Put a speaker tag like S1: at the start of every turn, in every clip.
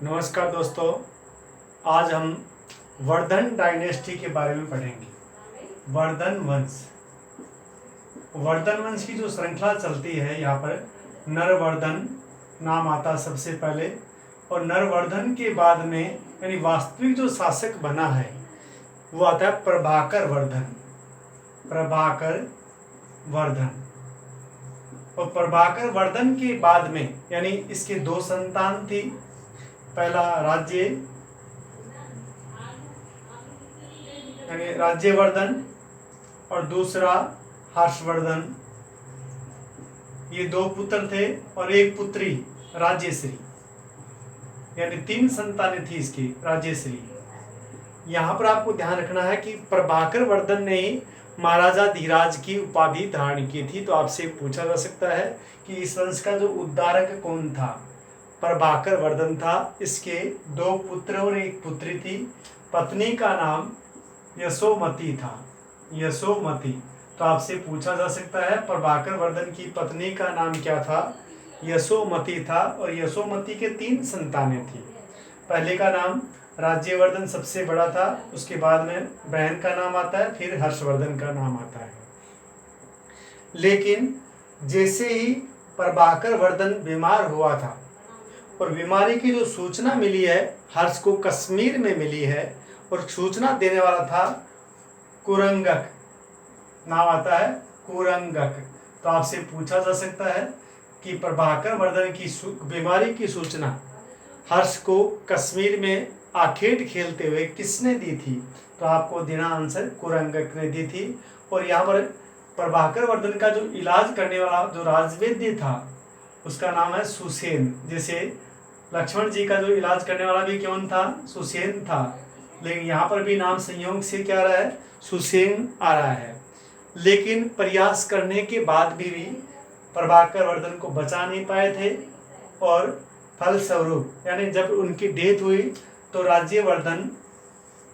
S1: नमस्कार दोस्तों, आज हम वर्धन डायनेस्टी के बारे में पढ़ेंगे। वर्धन वंश की जो श्रृंखला चलती है, यहाँ पर नरवर्धन नाम आता सबसे पहले, और नरवर्धन के बाद में यानी वास्तविक जो शासक बना है वो आता है प्रभाकर वर्धन। और प्रभाकर वर्धन के बाद में यानी इसके दो संतान थी। पहला राज्यवर्धन और दूसरा हर्षवर्धन। ये दो पुत्र थे और एक पुत्री राज्यश्री, यानी 3 संतानें थी इसकी राज्यश्री। यहाँ पर आपको ध्यान रखना है कि प्रभाकर वर्धन ने ही महाराजा धीराज की उपाधि धारण की थी। तो आपसे पूछा जा सकता है कि इस वंश का जो उद्धारक कौन था? प्रभाकर वर्धन था। इसके 2 पुत्र और 1 पुत्री थी। पत्नी का नाम यशोमती था। तो आपसे पूछा जा सकता है प्रभाकर वर्धन की पत्नी का नाम क्या था? यशोमती था। और यशोमती के 3 संतानें थी। पहले का नाम राज्यवर्धन सबसे बड़ा था, उसके बाद में बहन का नाम आता है, फिर हर्षवर्धन का नाम आता है। लेकिन जैसे ही प्रभाकर वर्धन बीमार हुआ था और बीमारी की जो सूचना मिली है हर्ष को कश्मीर में मिली है, और सूचना देने वाला था कुरंगक, नाम आता है कुरंगक। तो आपसे पूछा जा सकता है कि प्रभाकर वर्धन की बीमारी की सूचना हर्ष को कश्मीर में आखेट खेलते हुए किसने दी थी? तो आपको देना आंसर कुरंगक ने दी थी। और यहाँ पर प्रभाकर वर्धन का जो इलाज करने वाला जो राजवैद्य था उसका नाम है सुसेन। जैसे लक्ष्मण जी का जो इलाज करने वाला भी कौन था? सुसेन था। लेकिन यहाँ पर भी नाम संयोग से क्या आ रहा है? सुसेन आ रहा है। लेकिन प्रयास करने के बाद भी प्रभाकर वर्धन को बचा नहीं पाए थे, और फलस्वरूप यानी जब उनकी डेथ हुई तो राज्यवर्धन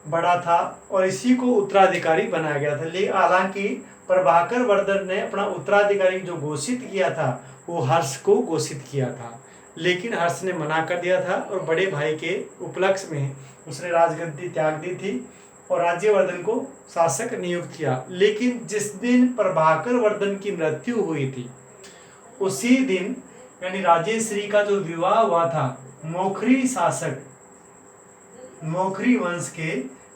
S1: बड़ा था और इसी को उत्तराधिकारी बनाया गया था। लेकिन हालांकि प्रभाकर वर्धन ने अपना उत्तराधिकारी जो घोषित किया था वो हर्ष को घोषित किया था, लेकिन हर्ष ने मना कर दिया था और बड़े भाई के उपलक्ष्य में उसने राजगद्दी त्याग दी थी और राज्यवर्धन को शासक नियुक्त किया। लेकिन जिस दिन प्रभाकर वर्धन की मृत्यु हुई थी उसी दिन यानी राजेश्री का जो विवाह हुआ था मोखरी वंश के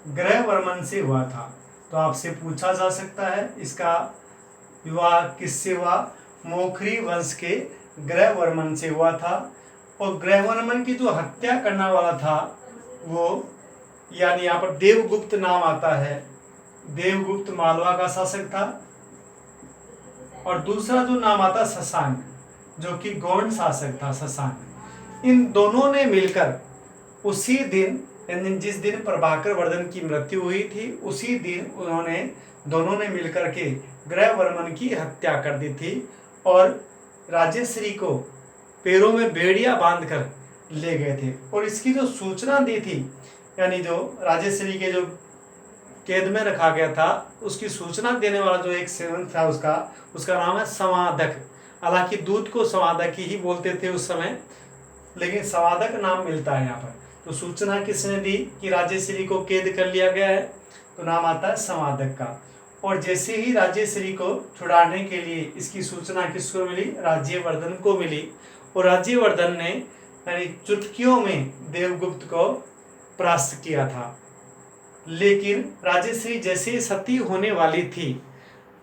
S1: ग्रहवर्मन से हुआ था। तो आपसे पूछा जा सकता है इसका विवाह किससे हुआ? मोखरी वंश के ग्रहवर्मन से हुआ था। और ग्रहवर्मन की जो हत्या करने वाला था वो यानी यहाँ पर देवगुप्त नाम आता है। देवगुप्त मालवा का शासक था। और दूसरा जो नाम आता शशांक, जो कि गौड़ शासक था शशांक। इन दोनों ने मिलकर उसी दिन यानी जिस दिन प्रभाकर वर्धन की मृत्यु हुई थी उसी दिन दोनों ने मिलकर के ग्रहवर्मन की हत्या कर दी थी और राजेश्री को पैरों में बेड़ियां बांधकर ले गए थे। और इसकी जो सूचना दी थी यानी जो राजेश्री के जो कैद में रखा गया था उसकी सूचना देने वाला जो एक सेवक था उसका नाम है संवादक। हालांकि दूत को संवादक ही बोलते थे उस समय, लेकिन संवादक नाम मिलता है यहाँ पर। तो सूचना किसने दी कि राजेश्री को कैद कर लिया गया है? तो नाम आता है संवादक का। और जैसे ही राजेश्री को छुड़ाने के लिए इसकी सूचना किसको मिली? राज्यवर्धन को मिली। और राज्यवर्धन ने यानी चुटकियों में देवगुप्त को परास्त किया था। लेकिन राजेश्री जैसे सती होने वाली थी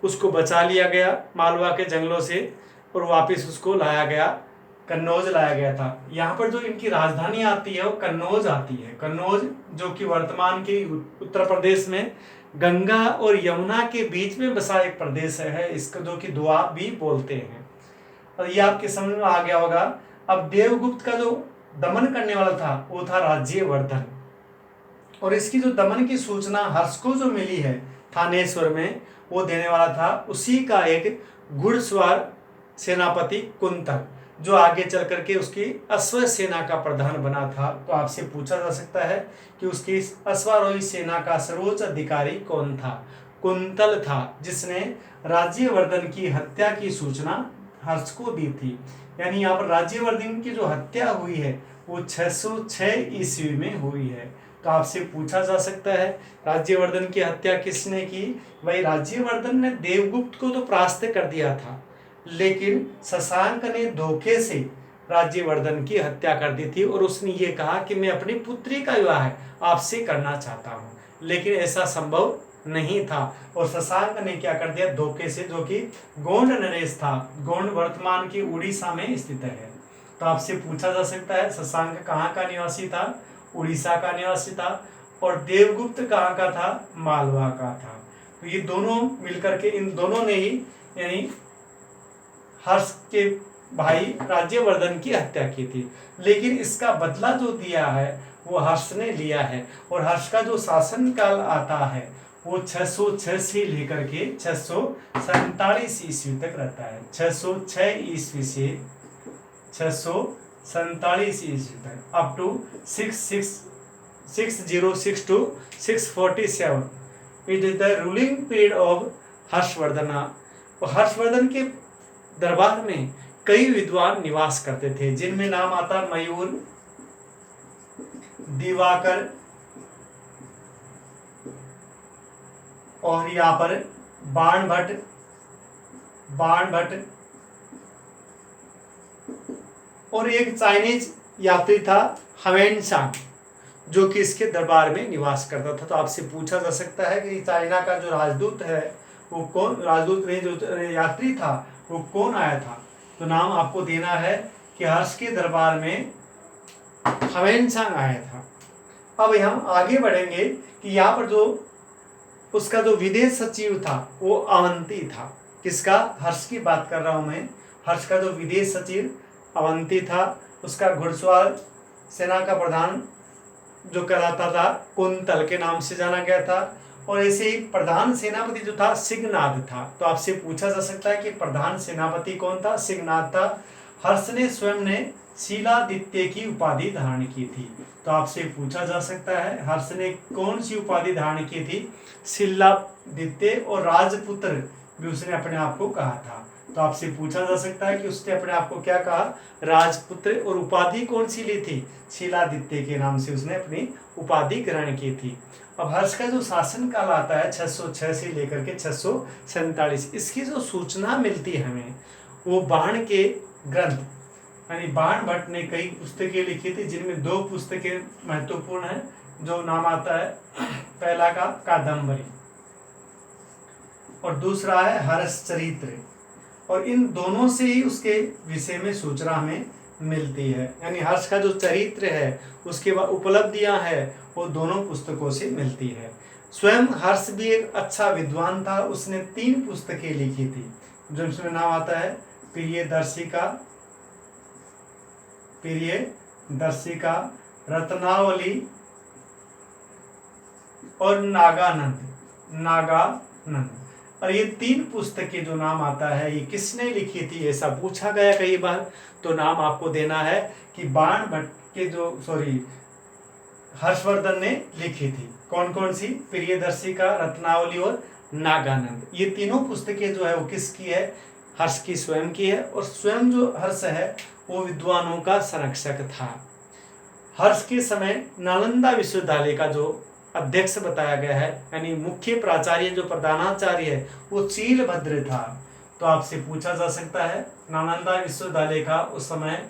S1: उसको बचा लिया गया मालवा के जंगलों से और वापस उसको लाया गया, कन्नौज लाया गया था। यहाँ पर जो इनकी राजधानी आती है वो कन्नौज आती है। कन्नौज जो कि वर्तमान के उत्तर प्रदेश में गंगा और यमुना के बीच में बसा एक प्रदेश है, इसको जो कि दोआब भी बोलते हैं। और ये आपके समझ में आ गया होगा। अब देवगुप्त का जो दमन करने वाला था वो था राज्यवर्धन, और इसकी जो दमन की सूचना हर्ष को जो मिली है थानेश्वर में वो देने वाला था उसी का एक घुड़सवार सेनापति कुंतल, जो आगे चल करके उसकी अश्व सेना का प्रधान बना था। तो आपसे पूछा जा सकता है कि उसकी अश्वारोही सेना का सर्वोच्च अधिकारी कौन था? कुंतल था, जिसने राज्यवर्धन की हत्या की सूचना हर्ष को दी थी। यानी यहाँ पर राज्यवर्धन की जो हत्या हुई है वो 606 ईस्वी में हुई है। तो आपसे पूछा जा सकता है राज्यवर्धन की हत्या किसने की? भाई राज्यवर्धन ने देवगुप्त को तो परास्त कर दिया था, लेकिन शशांक ने धोखे से राज्यवर्धन की हत्या कर दी थी और उसने ये कहा कि मैं अपनी पुत्री का विवाह आपसे करना चाहता हूँ, लेकिन ऐसा संभव नहीं था। और शशांक ने क्या कर दिया धोखे से, जो कि गोंड नरेश था। गोंड वर्तमान की उड़ीसा में स्थित है। तो आपसे पूछा जा सकता है शशांक कहाँ का निवासी था? उड़ीसा का निवासी था। और देवगुप्त कहाँ का था? मालवा का था। तो ये दोनों मिलकर के, इन दोनों ने ही यानी हर्ष के भाई राज्यवर्धन की हत्या की थी, लेकिन इसका बदला जो दिया है वो हर्ष ने लिया है। और हर्ष का जो शासन काल आता है वो 606 से लेकर के 647 ईस्वी तक रहता है। 606 ईस्वी से 647 ईस्वी तक, up to 606 to 647 it is the ruling period of Harshvardhan. Harshvardhan के दरबार में कई विद्वान निवास करते थे, जिनमें नाम आता मयूर, दिवाकर, और यहाँ पर बाणभट्ट और एक चाइनीज यात्री था ह्वेनसांग, जो कि इसके दरबार में निवास करता था। तो आपसे पूछा जा सकता है कि चाइना का जो राजदूत है वो कौन, राजदूत नहीं, जो यात्री था वो कौन आया था? तो नाम आपको देना है कि हर्ष के दरबार में ह्वेनसांग आया था। अब हम आगे बढ़ेंगे कि यहाँ पर जो उसका जो विदेश सचिव था वो अवंती था। किसका? हर्ष की बात कर रहा हूं मैं। हर्ष का जो विदेश सचिव अवंती था, उसका घुड़सवार सेना का प्रधान जो कहलाता था कुंतल के नाम से जाना गया था। और ऐसे ही प्रधान सेनापति जो था सिंहनाद था। तो आपसे पूछा जा सकता है कि प्रधान सेनापति कौन था? सिंहनाद था। हर्ष ने स्वयं ने शीलादित्य की उपाधि धारण की थी। तो आपसे पूछा जा सकता है हर्ष ने कौन सी उपाधि धारण की थी? शीलादित्य, और राजपुत्र भी उसने अपने आप को कहा था। तो आपसे पूछा जा सकता है कि उसने अपने आप को क्या कहा? राजपुत्र। और उपाधि कौन सी ली थी? शीलादित्य के नाम से उसने अपनी उपाधि ग्रहण की थी। अब हर्ष का जो शासन काल आता है 606 से लेकर के 647, इसकी जो सूचना मिलती है हमें वो बाण के ग्रंथ यानी बाणभट्ट ने कई पुस्तकें लिखी थी, जिनमें दो पुस्तकें महत्वपूर्ण हैं, जो नाम आता है पहला का कादम्बरी और दूसरा है हर्ष चरित्र। और इन दोनों से ही उसके विषय में सूचना हमें मिलती है। यानी हर्ष का जो चरित्र है उसके बाद उपलब्धियां है वो दोनों पुस्तकों से मिलती है। स्वयं हर्ष भी एक अच्छा विद्वान था। उसने 3 पुस्तकें लिखी थी, जो इसमें नाम आता है प्रियदर्शिका, रत्नावली और नागानंद। और ये 3 पुस्तकें जो नाम आता है ये किसने लिखी थी, ऐसा पूछा गया कई बार। तो नाम आपको देना है कि बाणभट्ट के हर्षवर्धन ने लिखी थी। कौन कौन सी? प्रियदर्शिका, रत्नावली और नागानंद। ये तीनों पुस्तकें जो है वो किसकी है? हर्ष की स्वयं की है। और स्वयं जो हर्ष है वो विद्वानों का संरक्षक था। हर्ष के समय नालंदा विश्वविद्यालय का जो अध्यक्ष बताया गया है, यानी मुख्य प्राचार्य जो प्रधानाचार्य है वो चीलभद्र था। तो आपसे पूछा जा सकता है नालंदा विश्वविद्यालय का उस समय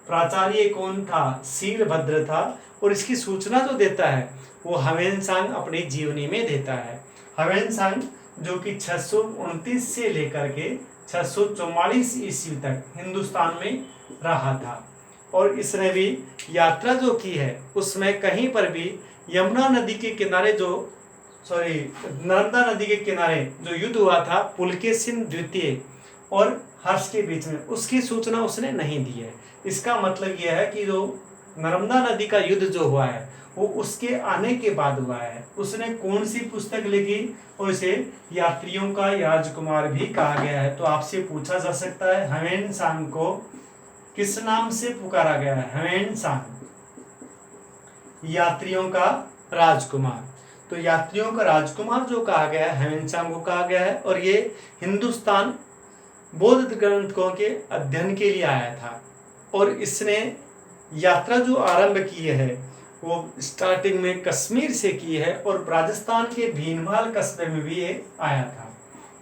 S1: प्राचार्य कौन था? शीलभद्र था। और इसकी सूचना जो देता है वो ह्वेनसांग अपनी जीवनी में देता है। ह्वेनसांग जो कि 629 से लेकर के 644 ईस्वी तक हिंदुस्तान में रहा था। और इसने भी यात्रा जो की है उसमें कहीं पर भी यमुना नदी के किनारे नर्मदा नदी के किनारे जो युद्ध हुआ था पुलकेशिन द्वितीय और हर्ष के बीच में, उसकी सूचना उसने नहीं दी है। इसका मतलब यह है कि जो नर्मदा नदी का युद्ध जो हुआ है वो उसके आने के बाद हुआ है। उसने कौन सी पुस्तक लिखी? और इसे यात्रियों का राजकुमार भी कहा गया है। तो आपसे पूछा जा सकता है ह्वेनसांग को किस नाम से पुकारा गया है? ह्वेनसांग, यात्रियों का राजकुमार। तो यात्रियों का राजकुमार जो कहा गया है ह्वेनसांग को कहा गया है। और ये हिंदुस्तान बौद्ध ग्रंथों के अध्ययन के लिए आया था। और इसने यात्रा जो आरंभ की है वो स्टार्टिंग में कश्मीर से की है और राजस्थान के भीनमाल कस्बे में भी ये आया था।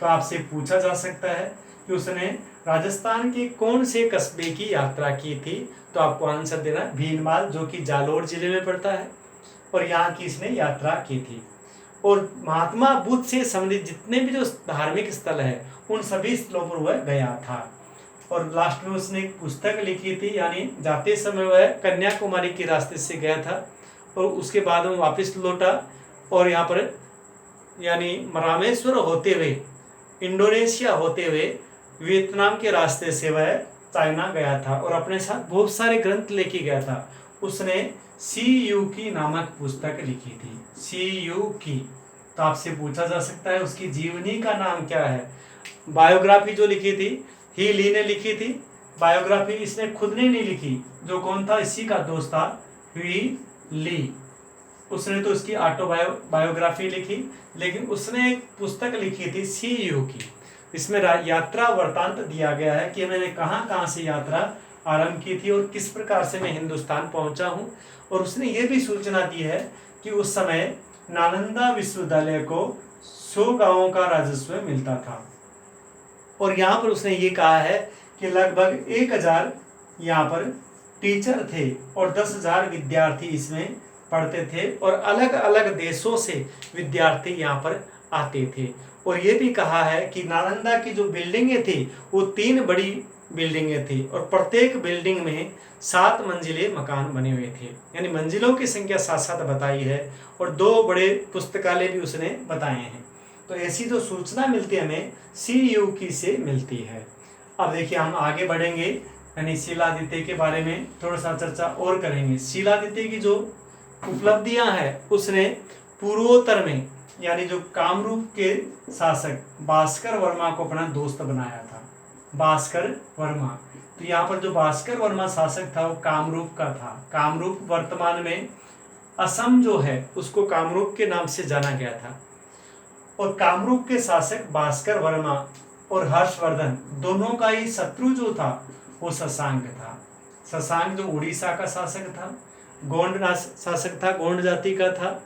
S1: तो आपसे पूछा जा सकता है कि उसने राजस्थान के कौन से कस्बे की यात्रा की थी, तो आपको आंसर देना भीनमाल, जो कि जालोर जिले में पड़ता है, और यहाँ की इसने यात्रा की थी। और महात्मा बुद्ध से संबंधित जितने भी जो धार्मिक स्थल है उन सभी स्थलों पर वह गया था। और लास्ट में उसने एक पुस्तक लिखी थी, यानी जाते समय वह कन्याकुमारी के रास्ते से गया था और उसके बाद में वापस लौटा और यहाँ पर यानी रामेश्वर होते हुए, इंडोनेशिया होते हुए वियतनाम के रास्ते से वह चाइना गया था और अपने साथ बहुत सारे ग्रंथ लेके गया था। उसने सी यू की नामक पुस्तक लिखी थी, सी यू की। तो आपसे पूछा जा सकता है उसकी जीवनी का नाम क्या है। बायोग्राफी जो लिखी थी ही ली ने लिखी थी। बायोग्राफी इसने खुद ने नहीं लिखी, जो कौन था, इसी का दोस्त था ही ली। उसने तो उसकी बायोग्राफी लिखी, लेकिन उसने एक पुस्तक लिखी थी सी यू की। इसमें यात्रा वृत्तांत दिया गया है कि मैंने कहाँ कहाँ से यात्रा आरंभ की थी और किस प्रकार से मैं हिंदुस्तान पहुंचा हूं। और उसने ये भी सूचना दी है कि उस समय नालंदा विश्वविद्यालय को 100 गांवों का राजस्व मिलता था। और यहाँ पर उसने ये कहा है कि लगभग 1000 यहाँ पर टीचर थे और 10,000 विद्यार्थी इसमें पढ़ते थे और अलग अलग देशों से विद्यार्थी यहाँ पर आते थे। और ये भी कहा है कि नालंदा की जो बिल्डिंगें थी वो 3 बड़ी बिल्डिंगें थी और प्रत्येक बिल्डिंग में 7 मंजिले मकान बने हुए थे, यानी मंजिलों की संख्या 7-7 बताई है। और 2 बड़े पुस्तकालय भी उसने बताए हैं। तो ऐसी जो सूचना मिलती है हमें सी यू की से मिलती है। अब देखिए हम आगे बढ़ेंगे, यानी शिलादित्य के बारे में थोड़ा सा चर्चा और करेंगे। शिलादित्य की जो उपलब्धियां हैं उसने पूर्वोत्तर में, यानी जो कामरूप के शासक भास्कर वर्मा को अपना दोस्त बनाया था। भास्कर वर्मा, तो यहाँ पर जो भास्कर वर्मा शासक था वो कामरूप का था। कामरूप वर्तमान में असम जो है उसको कामरूप के नाम से जाना गया था। और कामरूप के शासक भास्कर वर्मा और हर्षवर्धन दोनों का ही शत्रु जो था वो शशांक था। शशांक जो उड़ीसा का शासक था, गोंड शासक था, गोंड जाति का था।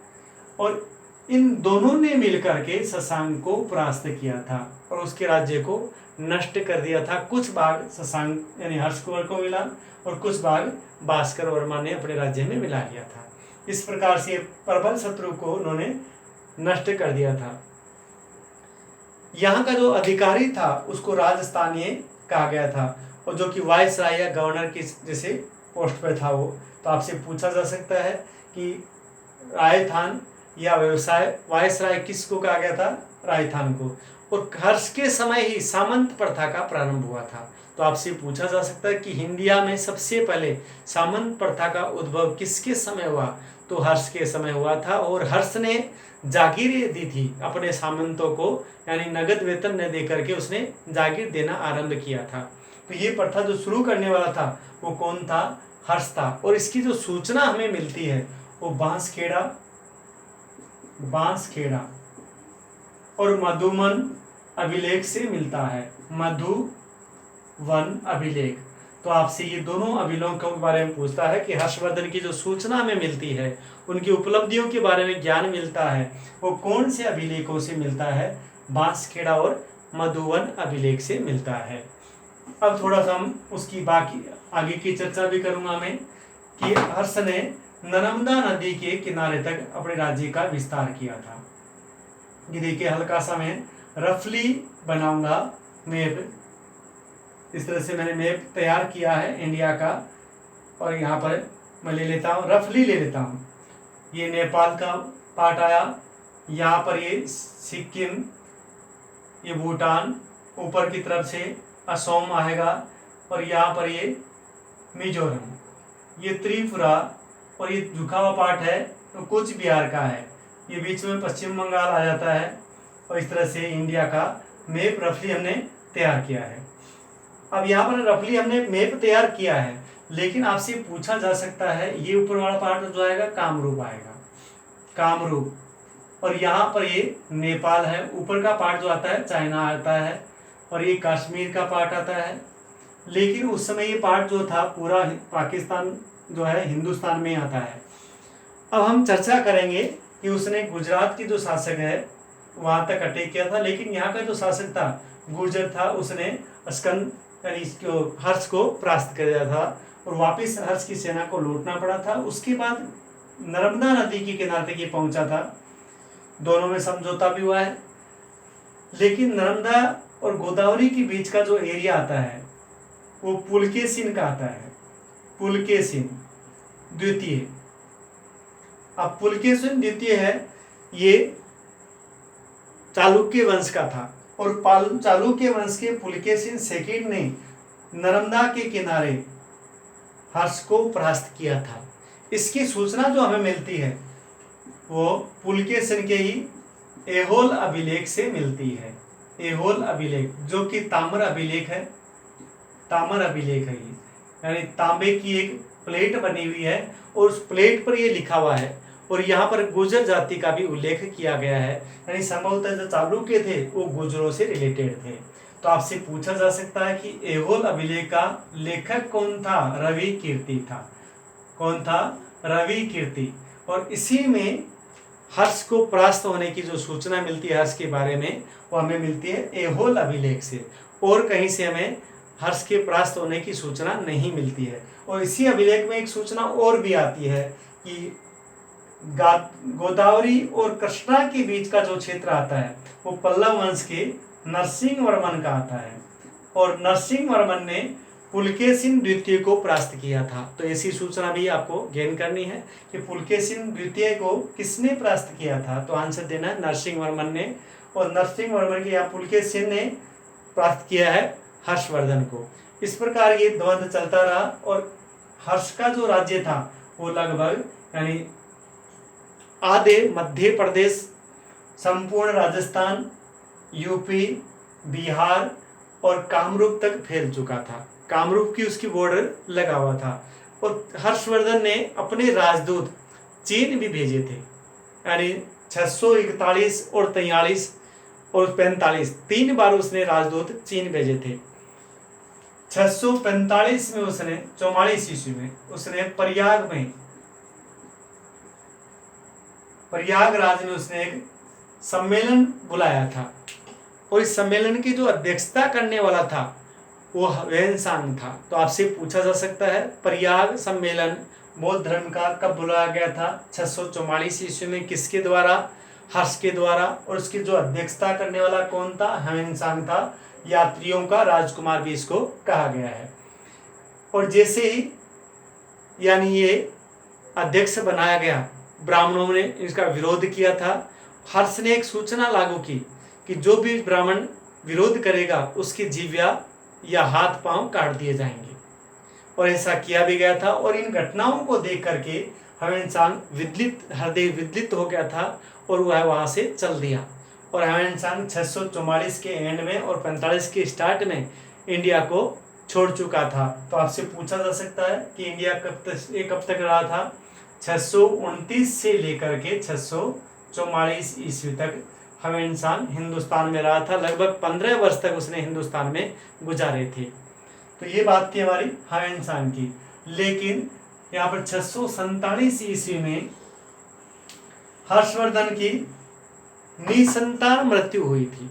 S1: और इन दोनों ने मिलकर के शशांक को परास्त किया था और उसके राज्य को नष्ट कर दिया था। कुछ भाग शशांक यानी हर्षवर्धन को मिला और कुछ भाग भास्कर वर्मा ने अपने राज्य में मिला लिया था। इस प्रकार से प्रबल शत्रु को उन्होंने नष्ट कर दिया था। यहाँ का जो अधिकारी था उसको राजस्थानीय कहा गया था और जो कि वायसराय या गवर्नर की जैसे पोस्ट पे था वो। तो आपसे पूछा जा सकता है कि राजस्थान या व्यवसाय वायसराय किसको कहा गया था, राजस्थान को। और हर्ष के समय ही सामंत प्रथा का प्रारंभ हुआ था। तो आपसे पूछा जा सकता है कि इंडिया में सबसे पहले सामंत प्रथा का उद्भव किसके समय हुआ, तो हर्ष के समय हुआ था। और हर्ष ने जागीरें दी थी अपने सामंतों को, यानी नगद वेतन न देकर के उसने जागीर देना आरंभ किया था। तो ये प्रथा जो शुरू करने वाला था वो कौन था, हर्ष था। और इसकी जो सूचना हमें मिलती है वो बांसखेड़ा और मधुवन अभिलेख से मिलता है। मधुवन अभिलेख। तो आपसे ये दोनों अभिलेखों के बारे में पूछता है कि हर्षवर्धन की जो सूचना हमें मिलती है, उनकी उपलब्धियों के बारे में ज्ञान मिलता है, वो कौन से अभिलेखों से मिलता है, बांसखेड़ा और मधुवन अभिलेख से मिलता है। अब थोड़ा सा हम उसकी बाकी आगे की चर्चा भी करूंगा मैं कि हर्ष ने नर्मदा नदी के किनारे तक अपने राज्य का विस्तार किया था। ये देखिए हल्का सा मैं रफली बनाऊंगा मैप। इस तरह से मैंने मैप तैयार किया है इंडिया का और यहाँ पर मैं ले लेता हूँ, रफली ले लेता हूँ। ये नेपाल का पार्ट आया, यहाँ पर ये सिक्किम, ये भूटान, ऊपर की तरफ से असम आएगा और यहाँ पर ये मिजोरम, ये त्रिपुरा और ये झुका हुआ पार्ट है तो कूच बिहार का है। ये बीच में पश्चिम बंगाल आ जाता है। और इस तरह से इंडिया का मैप रफली हमने तैयार किया है। अब यहाँ पर रफली हमने मैप तैयार किया है, लेकिन आपसे पूछा जा सकता है ये ऊपर वाला पार्ट जो आएगा कामरूप आएगा, कामरूप। और यहाँ पर ये नेपाल है, ऊपर का पार्ट जो आता है चाइना आता है और ये कश्मीर का पार्ट आता है। लेकिन उस समय ये पार्ट जो था पूरा पाकिस्तान जो है हिंदुस्तान में आता है। अब हम चर्चा करेंगे कि उसने गुजरात की जो शासक है वहां तक अटैक किया था, लेकिन यहाँ का जो शासक था गुर्जर था, उसने स्कंद यानी इसको हर्ष को परास्त कर दिया था और वापस हर्ष की सेना को लौटना पड़ा था। उसके बाद नर्मदा नदी के किनारे तक ये पहुंचा था, दोनों में समझौता भी हुआ है, लेकिन नर्मदा और गोदावरी के बीच का जो एरिया आता है वो पुलकेशिन का आता है, पुलकेशिन द्वितीय। अब पुलकेशिन द्वितीय है, ये चालुक्य वंश का था और चालुक्य वंश के पुलकेशिन सेकंड ने नर्मदा के किनारे हर्ष को परास्त किया था। इसकी सूचना जो हमें मिलती है वो पुलकेशिन के ही ऐहोल अभिलेख से मिलती है। ऐहोल अभिलेख जो कि ताम्र अभिलेख है, ताम्र अभिलेख है ये, यानी तांबे की एक प्लेट बनी हुई है और उस प्लेट पर ये लिखा हुआ है और यहाँ पर गुर्जर जाति का भी उल्लेख किया गया है, यानी संभवतः जो चालुक्य थे वो गुर्जरों से रिलेटेड थे। तो आपसे पूछा जा सकता है कि ऐहोल अभिलेख का लेखक कौन था? रवि कीर्ति था। कौन था? रवि कीर्ति। और इसी में हर्ष को परास्त होने की जो सूचना मिलती है हर्ष के बारे में, वो हमें मिलती है ऐहोल अभिलेख से, और कहीं से हमें हर्ष के परास्त होने की सूचना नहीं मिलती है। और इसी अभिलेख में एक सूचना और भी आती है कि गोदावरी और कृष्णा के बीच का जो क्षेत्र आता है वो पल्लव वंश के नरसिंह वर्मन का आता है और नरसिंह वर्मन ने पुलकेशिन द्वितीय को परास्त किया था। तो ऐसी सूचना भी आपको गेन करनी है कि पुलकेशिन द्वितीय को किसने परास्त किया था, तो आंसर देना है नरसिंह वर्मन ने, और नरसिंह वर्मन के यहाँ पुलकेशिन ने परास्त किया है हर्षवर्धन को। इस प्रकार ये द्वंद्व चलता रहा और हर्ष का जो राज्य था वो लगभग यानी आधे मध्य प्रदेश, संपूर्ण राजस्थान, यूपी, बिहार और कामरूप तक फैल चुका था। कामरूप की उसकी बॉर्डर लगा हुआ था और हर्षवर्धन ने अपने राजदूत चीन भी भेजे थे, यानी 641 और 43 और 45 3 बार उसने राजदूत चीन भेजे थे। 645 में उसने 44 ईस्वी में उसने प्रयागराज में उसने एक सम्मेलन बुलाया था और इस सम्मेलन की जो अध्यक्षता करने वाला था वो ह्वेनसांग था। तो आपसे पूछा जा सकता है प्रयाग सम्मेलन बौद्ध धर्म का कब बुलाया गया था? 644 ईस्वी में। किसके द्वारा? हर्ष के द्वारा। और उसकी जो अध्यक्षता करने वाला कौन था? ह्वेनसांग था। यात्रियों का राजकुमार भी इसको कहा गया है। और जैसे ही यानी ये अध्यक्ष बनाया गया, ब्राह्मणों ने इसका विरोध किया था। हर्ष ने एक सूचना लागू की कि जो भी ब्राह्मण विरोध करेगा उसकी जिह्वा या हाथ पांव काट दिए जाएंगे, और ऐसा किया भी गया था। और इन घटनाओं को देख करके ह्वेनसांग हृदय विदलित हो गया था और वह वहां से चल दिया। और ह्वेनसांग 644 के एंड में और 45 के स्टार्ट में इंडिया को छोड़ चुका था। तो आपसे पूछा जा सकता है कि इंडिया कब तक रहा था? 629 से लेकर के 644 ईस्वी तक ह्वेनसांग हिंदुस्तान में रहा था। लगभग 15 वर्ष तक उसने हिंदुस्तान में गुजारे थे। तो ये बात थी हमारी ह्वेनसांग की। लेकिन यहाँ पर 647 ईस्वी में हर्षवर्धन की निसंतान मृत्यु हुई थी।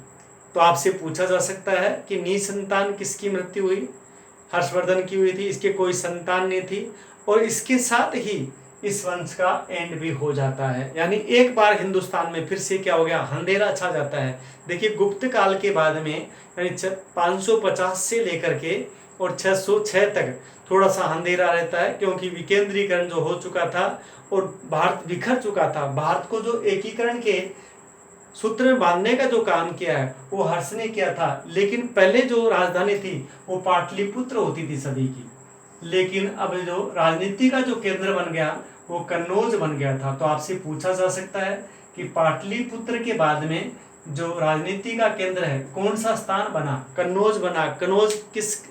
S1: तो आपसे पूछा जा सकता है कि निसंतान किसकी मृत्यु हुई? हर्षवर्धन की हुई थी। इसके कोई संतान नहीं थी और इसके साथ ही इस वंश का एंड भी हो जाता है। यानी एक बार हिंदुस्तान में फिर से क्या हो गया? अंधेरा छा जाता है। देखिए गुप्त काल के बाद में यानी 550 से लेकर के और 606 तक थोड़ा सा अंधेरा रहता है, क्योंकि विकेंद्रीकरण जो हो चुका था और भारत बिखर चुका था। भारत को जो एकीकरण के सूत्र में बांधने का जो काम किया है वो हर्ष ने किया था। लेकिन पहले जो राजधानी थी वो पाटलिपुत्र होती थी सदी की, लेकिन अब जो राजनीति का जो केंद्र बन गया वो कन्नौज बन गया था। तो आपसे पूछा जा सकता है कि पाटलिपुत्र के बाद में जो राजनीति का केंद्र है कौन सा स्थान बना? कन्नौज बना। कन्नौज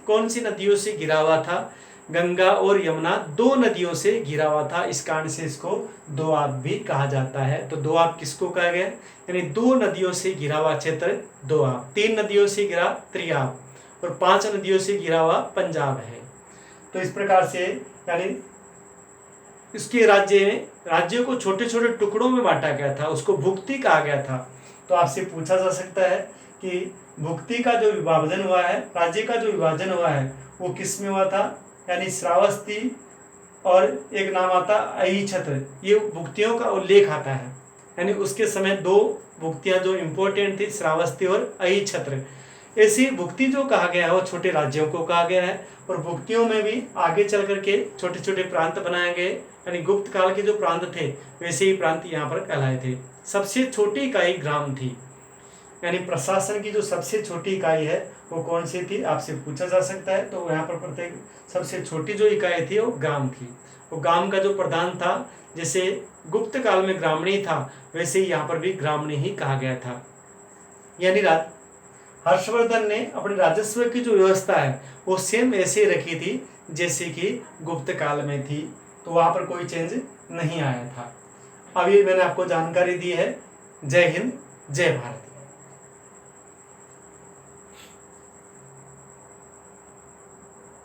S1: कौन सी नदियों से घिरा हुआ था? गंगा और यमुना 2 नदियों से घिरा हुआ था। इस कारण से इसको दोआब भी कहा जाता है। तो दोआब किसको कहा गया? यानी 2 नदियों से घिरा हुआ क्षेत्र दोआब। 3 नदियों से घिरा त्रियाब और 5 नदियों से घिरा हुआ पंजाब है। तो इस प्रकार से यानी इसके राज्यों को छोटे छोटे टुकड़ों में बांटा गया था, उसको भुक्ति कहा गया था। तो आपसे पूछा जा सकता है कि भुक्ति का जो विभाजन हुआ है, राज्य का जो विभाजन हुआ है, वो किस में हुआ था? यानी श्रावस्ती और एक नाम आता अहिछत्र, ये भुक्तियों का उल्लेख आता है। यानी उसके समय दो भुक्तियां जो इंपॉर्टेंट थी, श्रावस्ती और अहिछत्र। ऐसी भुक्ति जो कहा गया है वो छोटे राज्यों को कहा गया है। और भुक्तियों में भी आगे चल करके छोटे छोटे प्रांत बनाए गए, यानी गुप्त काल के जो प्रांत थे वैसे ही प्रांत यहाँ पर कहलाए थे। सबसे छोटी इकाई ग्राम थी, यानी प्रशासन की जो सबसे छोटी इकाई है वो कौन सी थी, आपसे पूछा जा सकता है। तो यहाँ पर प्रत्येक सबसे छोटी जो इकाई थी वो ग्राम थी। वो ग्राम का जो प्रधान था, जैसे गुप्त काल में ग्रामणी था वैसे ही यहाँ पर भी ग्रामणी ही कहा गया था। यानी हर्षवर्धन ने अपने राजस्व की जो व्यवस्था है वो सेम ऐसे रखी थी जैसे कि गुप्त काल में थी, तो वहाँ पर कोई चेंज नहीं आया था। अब ये मैंने आपको जानकारी दी है। जय हिंद, जय भारत।